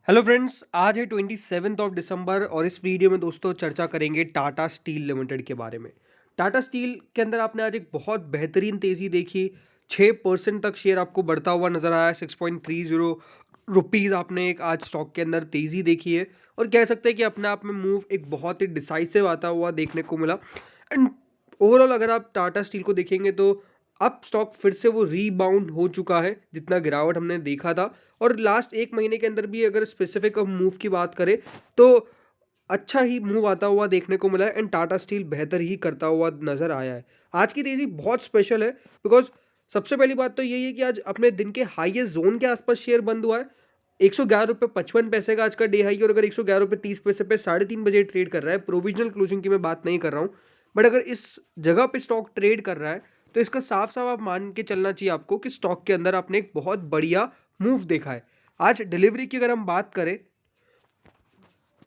Hello friends, आज है 27 दिसंबर और इस वीडियो में दोस्तों चर्चा करेंगे टाटा स्टील लिमिटेड के बारे में। टाटा स्टील के अंदर आपने आज एक बहुत बेहतरीन तेज़ी देखी। 6% तक शेयर आपको बढ़ता हुआ नजर आया। 6.30 रुपीज़ आपने एक आज स्टॉक के अंदर तेज़ी देखी है और कह सकते हैं कि अपने आप में मूव एक बहुत ही डिसाइसिव आता हुआ देखने को मिला। एंड ओवरऑल अगर आप टाटा स्टील को देखेंगे तो अब स्टॉक फिर से वो रीबाउंड हो चुका है जितना गिरावट हमने देखा था। और लास्ट एक महीने के अंदर भी अगर स्पेसिफिक मूव की बात करें तो अच्छा ही मूव आता हुआ देखने को मिला है एंड टाटा स्टील बेहतर ही करता हुआ नजर आया है। आज की तेजी बहुत स्पेशल है बिकॉज सबसे पहली बात तो यही है कि आज अपने दिन के हाईएस्ट जोन के आसपास शेयर बंद हुआ है। 111 रुपये 55 पैसे का आज का डे हाई और अगर 111 रुपये 30 पैसे पे 3:30 बजे ट्रेड कर रहा है, प्रोविजनल क्लोजिंग की मैं बात नहीं कर रहा हूँ, बट अगर इस जगह पे स्टॉक ट्रेड कर रहा है तो इसका साफ साफ आप मान के चलना चाहिए आपको कि स्टॉक के अंदर आपने एक बहुत बढ़िया मूव देखा है। आज डिलीवरी की अगर हम बात करें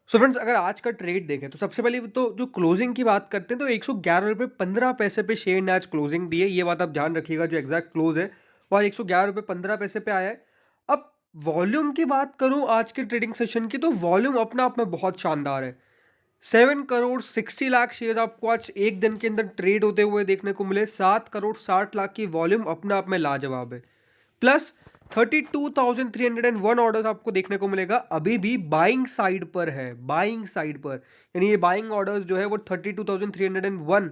सो फ्रेंड्स, अगर आज का ट्रेड देखें तो सबसे पहले तो जो क्लोजिंग की बात करते हैं तो 111 रुपये 15 पैसे पे शेयर ने आज क्लोजिंग दी है। ये बात आप ध्यान रखिएगा, जो एग्जैक्ट क्लोज है वो आज 111 रुपये 15 पैसे पे आया है। अब वॉल्यूम की बात करूं आज के ट्रेडिंग सेशन की तो वॉल्यूम अपने आप में बहुत शानदार है। 7 करोड़ 60 लाख शेयर आपको आज एक दिन के अंदर ट्रेड होते हुए देखने को मिले। 7 करोड़ 60 लाख की वॉल्यूम अपने आप में लाजवाब है। प्लस 32,301 ऑर्डर्स आपको देखने को मिलेगा, अभी भी बाइंग साइड पर है, बाइंग साइड पर, यानी ये बाइंग ऑर्डर्स जो है वो 32,301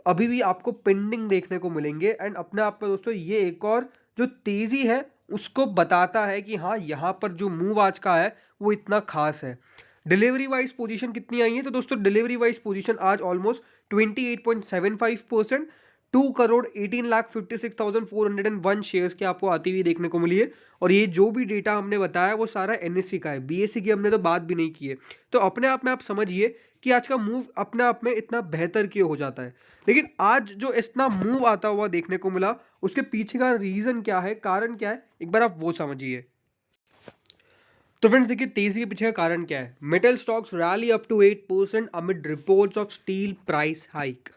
अभी भी आपको पेंडिंग देखने को मिलेंगे। एंड अपने आप में दोस्तों ये एक और जो तेजी है उसको बताता है कि हाँ, यहाँ पर जो मूव आज का है वो इतना खास है। डिलीवरी वाइज पोजीशन कितनी आई है तो दोस्तों डिलीवरी वाइज पोजीशन आज ऑलमोस्ट 28.75%, 2 करोड़ 18 लाख 56,401 शेयर्स की आपको आती हुई देखने को मिली है। और ये जो भी डेटा हमने बताया वो सारा एनएससी का है, बीएससी की हमने तो बात भी नहीं की है। तो अपने आप में आप समझिए कि आज का मूव अपने आप में इतना बेहतर क्यों हो जाता है। लेकिन आज जो इतना मूव आता हुआ देखने को मिला उसके पीछे का रीजन क्या है, कारण क्या है, एक बार आप वो समझिए। तो फ्रेंड्स देखिए, तेजी के पीछे का कारण क्या है। Metal stocks rally up to 8% amid reports of steel price hike.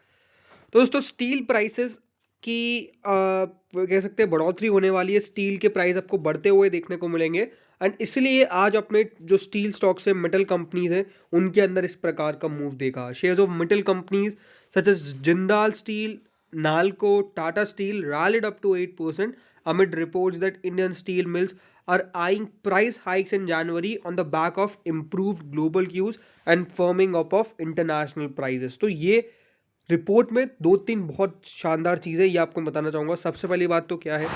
तो दोस्तों स्टील प्राइसेस की कह सकते हैं बढ़ोतरी होने वाली है। स्टील के प्राइस आपको बढ़ते हुए देखने को मिलेंगे एंड इसलिए आज अपने जो स्टील स्टॉक्स है, मेटल कंपनीज है, उनके अंदर इस प्रकार का मूव देखा। Shares of metal companies such as Jindal steel, NALCO, Tata steel rallied up to 8% amid reports that Indian steel mills are eyeing price hikes in January on the back of improved global cues and firming up of international prices। तो ये report में दो तीन बहुत शानदार चीज़ें ये आपको बताना चाहूँगा। सबसे पहली बात तो क्या है,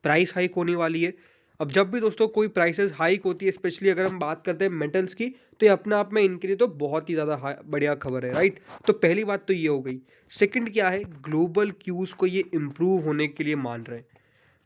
प्राइस हाइक होने वाली है। अब जब भी दोस्तों कोई प्राइसेस हाइक होती है, स्पेशली अगर हम बात करते हैं मेटल्स की, तो ये अपने आप में इनके लिए तो बहुत ही ज़्यादा बढ़िया खबर है, राइट। तो पहली बात तो ये हो गई। सेकंड क्या है, ग्लोबल क्यूज़ को ये इम्प्रूव होने के लिए मान रहे हैं।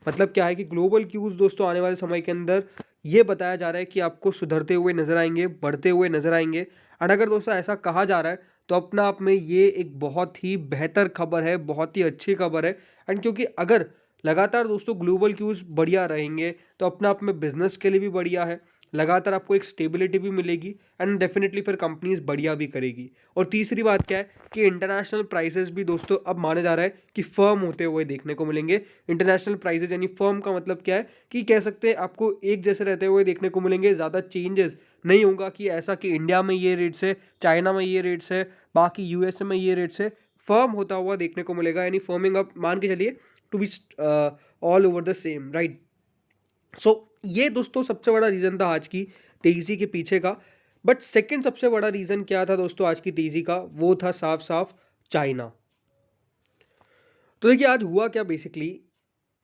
मतलब क्या है कि ग्लोबल क्यूज़ दोस्तों आने वाले समय के अंदर ये बताया जा रहा है कि आपको सुधरते हुए नजर आएंगे, बढ़ते हुए नजर आएंगे। एंड अगर दोस्तों ऐसा कहा जा रहा है तो अपना आप में ये एक बहुत ही बेहतर खबर है, बहुत ही अच्छी खबर है। एंड क्योंकि अगर लगातार दोस्तों ग्लोबल क्यूज़ बढ़िया रहेंगे तो अपना आप में बिजनेस के लिए भी बढ़िया है, लगातार आपको एक स्टेबिलिटी भी मिलेगी एंड डेफिनेटली फिर कंपनीज बढ़िया भी करेगी। और तीसरी बात क्या है कि इंटरनेशनल प्राइसेस भी दोस्तों अब माने जा रहा है कि फर्म होते हुए देखने को मिलेंगे। इंटरनेशनल प्राइसेस यानी फर्म का मतलब क्या है कि कह सकते हैं आपको एक जैसे रहते हुए देखने को मिलेंगे, ज़्यादा चेंजेस नहीं होगा कि ऐसा कि इंडिया में ये रेट्स है, चाइना में ये रेट्स है, बाकी यूएसए में ये रेट्स है। फर्म होता हुआ देखने को मिलेगा, यानी फर्मिंग अप मान के चलिए to be all over the same, right. So ये दोस्तों सबसे बड़ा रीज़न था आज की तेज़ी के पीछे का। बट सेकंड सबसे बड़ा रीज़न क्या था दोस्तों आज की तेज़ी का, वो था साफ साफ चाइना। तो देखिए आज हुआ क्या, बेसिकली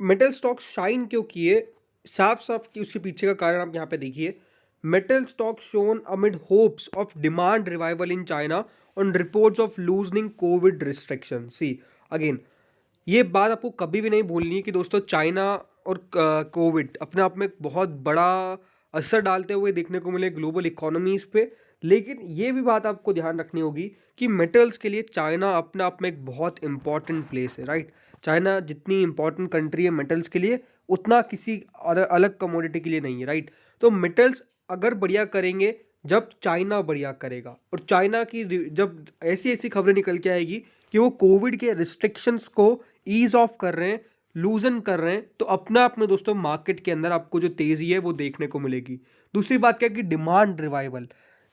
मेटल स्टॉक शाइन क्यों किए, साफ साफ कि उसके पीछे का कारण आप यहाँ पे देखिए। Metal stock shone amid hopes of demand revival in China on reports of loosening covid restriction. See again, ये बात आपको कभी भी नहीं भूलनी है कि दोस्तों चाइना और कोविड अपने आप में एक बहुत बड़ा असर डालते हुए देखने को मिले ग्लोबल इकोनॉमीज पे। लेकिन ये भी बात आपको ध्यान रखनी होगी कि मेटल्स के लिए चाइना अपने आप में एक बहुत इंपॉर्टेंट प्लेस है, राइट। चाइना जितनी इंपॉर्टेंट कंट्री है मेटल्स के लिए, उतना किसी और अलग कमोडिटी के लिए नहीं है, राइट। तो मेटल्स अगर बढ़िया करेंगे जब चाइना बढ़िया करेगा, और चाइना की जब ऐसी ऐसी खबरें निकल के आएगी कि वो कोविड के रिस्ट्रिक्शंस को ईज ऑफ कर रहे हैं, लूजन कर रहे हैं, तो अपने आप में दोस्तों मार्केट के अंदर आपको जो तेज़ी है वो देखने को मिलेगी। दूसरी बात क्या है कि डिमांड रिवाइवल।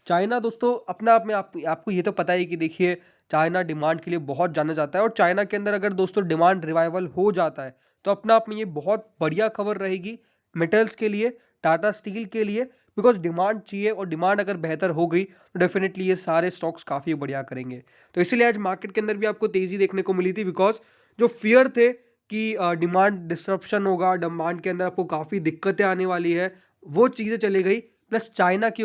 चाइना दोस्तों अपने आप में आपको ये तो पता ही कि देखिए चाइना डिमांड के लिए बहुत जाना जाता है, और चाइना के अंदर अगर दोस्तों डिमांड रिवाइवल हो जाता है तो अपने आप में ये बहुत बढ़िया खबर रहेगी मेटल्स के लिए, टाटा स्टील के लिए, बिकॉज डिमांड चाहिए, और डिमांड अगर बेहतर हो गई तो डेफिनेटली ये सारे स्टॉक्स काफ़ी बढ़िया करेंगे। तो इसीलिए आज मार्केट के अंदर भी आपको तेज़ी देखने को मिली थी, बिकॉज जो फियर थे कि डिमांड डिसरप्शन होगा, डिमांड के अंदर आपको काफ़ी दिक्कतें आने वाली है, वो चीज़ें चली गई। प्लस चाइना की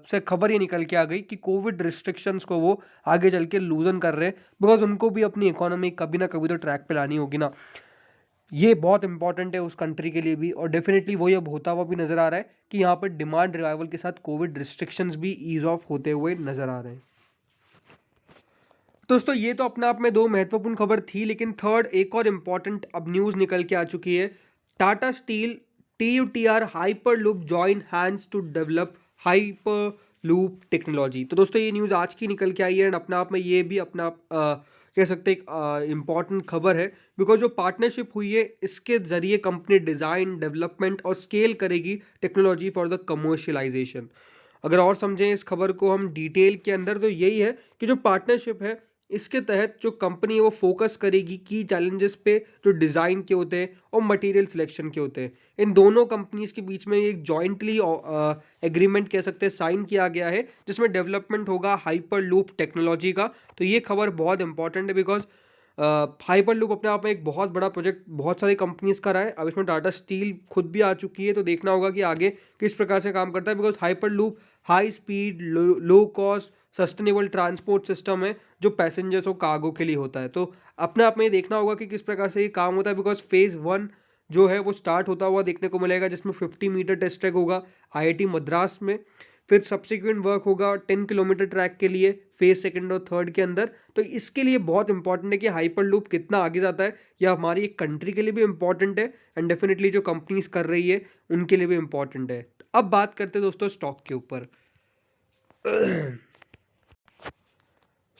से खबर ये निकल के आ गई कि कोविड रिस्ट्रिक्शंस को वो आगे चल के लूजन कर रहे हैं, बिकॉज उनको भी अपनी इकोनॉमी कभी ना कभी तो ट्रैक पे लानी होगी ना। ये बहुत इंपॉर्टेंट है उस कंट्री के लिए भी, और डेफिनेटली वही अब होता हुआ भी नज़र आ रहा है कि यहाँ पर डिमांड रिवाइवल के साथ कोविड रिस्ट्रिक्शंस भी ईज ऑफ होते हुए नज़र आ रहे हैं। दोस्तों ये तो अपने आप में दो महत्वपूर्ण खबर थी, लेकिन थर्ड एक और इम्पॉर्टेंट अब न्यूज़ निकल के आ चुकी है। Tata steel TUTR hyperloop join hands to develop hyperloop technology. तो दोस्तों ये न्यूज़ आज की निकल के आई है, एंड अपने आप में ये भी अपना कह सकते हैं एक इम्पॉर्टेंट खबर है, बिकॉज जो पार्टनरशिप हुई है इसके ज़रिए कंपनी डिज़ाइन डेवलपमेंट और स्केल करेगी टेक्नोलॉजी फॉर द कमर्शियलाइजेशन। अगर और समझें इस खबर को हम डिटेल के अंदर, तो यही है कि जो पार्टनरशिप है इसके तहत जो कंपनी है वो फोकस करेगी की चैलेंजेस पे जो डिज़ाइन के होते हैं और मटेरियल सिलेक्शन के होते हैं। इन दोनों कंपनीज के बीच में एक जॉइंटली एग्रीमेंट कह सकते हैं साइन किया गया है, जिसमें डेवलपमेंट होगा हाइपर लूप टेक्नोलॉजी का। तो ये खबर बहुत इंपॉर्टेंट है, बिकॉज हाइपर लूप अपने आप में एक बहुत बड़ा प्रोजेक्ट बहुत सारी कंपनीज का रहा है। अब इसमें टाटा स्टील खुद भी आ चुकी है, तो देखना होगा कि आगे किस प्रकार से काम करता है, because hyper loop high speed low cost sustainable transport system है जो पैसेंजर्स और कार्गो के लिए होता है। तो अपने आप में ये देखना होगा कि किस प्रकार से ये काम होता है, बिकॉज फेज़ 1 जो है वो स्टार्ट होता हुआ देखने को मिलेगा, जिसमें 50 मीटर टेस्ट ट्रैक होगा IIT मद्रास में। फिर सब्सिक्वेंट वर्क होगा 10 किलोमीटर ट्रैक के लिए फेज सेकंड और थर्ड के अंदर। तो इसके लिए बहुत इंपॉर्टेंट है कि हाइपर लूप कितना आगे जाता है, या हमारी एक कंट्री के लिए भी इंपॉर्टेंट है, एंड डेफिनेटली जो कंपनीज कर रही है उनके लिए भी इंपॉर्टेंट है। अब बात करते हैं दोस्तों स्टॉक के ऊपर।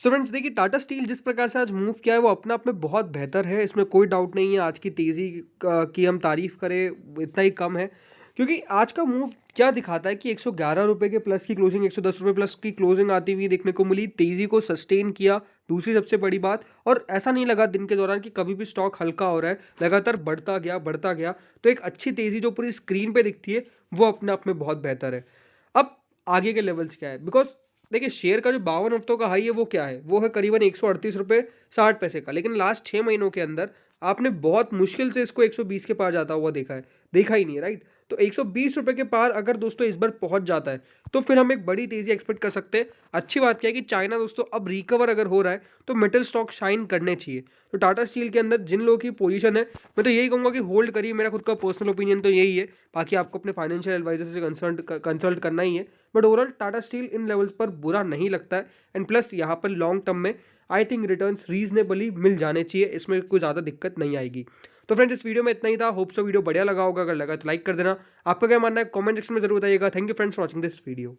सो फ्रेंड्स देखिए टाटा स्टील जिस प्रकार से आज मूव किया है वो अपने आप में बहुत बेहतर है, इसमें कोई डाउट नहीं है। आज की तेज़ी की हम तारीफ करें इतना ही कम है, क्योंकि आज का मूव क्या दिखाता है कि 111 रुपये के प्लस की क्लोजिंग, 110 रुपये प्लस की क्लोजिंग आती हुई देखने को मिली, तेज़ी को सस्टेन किया। दूसरी सबसे बड़ी बात, और ऐसा नहीं लगा दिन के दौरान कि कभी भी स्टॉक हल्का हो रहा है, लगातार बढ़ता गया बढ़ता गया। तो एक अच्छी तेज़ी जो पूरी स्क्रीन पे दिखती है वो अपने आप में बहुत बेहतर है। अब आगे के लेवल्स क्या है, बिकॉज देखिए शेयर का जो 52 हफ्तों का हाई है वो क्या है, वो है करीबन 138 रुपये 60 पैसे का, लेकिन लास्ट 6 महीनों के अंदर आपने बहुत मुश्किल से इसको 120 के पार जाता हुआ देखा है, देखा ही नहीं है, राइट। तो 120 रुपये के पार अगर दोस्तों इस बार पहुंच जाता है तो फिर हम एक बड़ी तेज़ी एक्सपेक्ट कर सकते हैं। अच्छी बात क्या है कि चाइना दोस्तों अब रिकवर अगर हो रहा है तो मेटल स्टॉक शाइन करने चाहिए। तो टाटा स्टील के अंदर जिन लोगों की पोजीशन है, मैं तो यही कहूँगा कि होल्ड करिए, मेरा खुद का पर्सनल ओपिनियन तो यही है। बाकी आपको अपने फाइनेंशियल एडवाइजर से कंसल्ट करना ही है, but overall Tata steel in levels पर बुरा नहीं लगता है, एंड प्लस यहाँ पर लॉन्ग टर्म में आई थिंक रिटर्न्स रीजनेबली मिल जाने चाहिए, इसमें कोई ज़्यादा दिक्कत नहीं आएगी। तो फ्रेंड्स इस वीडियो में इतना ही था, होप सो वीडियो बढ़िया लगा होगा, अगर लगा तो लाइक कर देना। आपका क्या मानना है कमेंट सेक्शन में जरूर बताइएगा। Thank you friends for watching this video.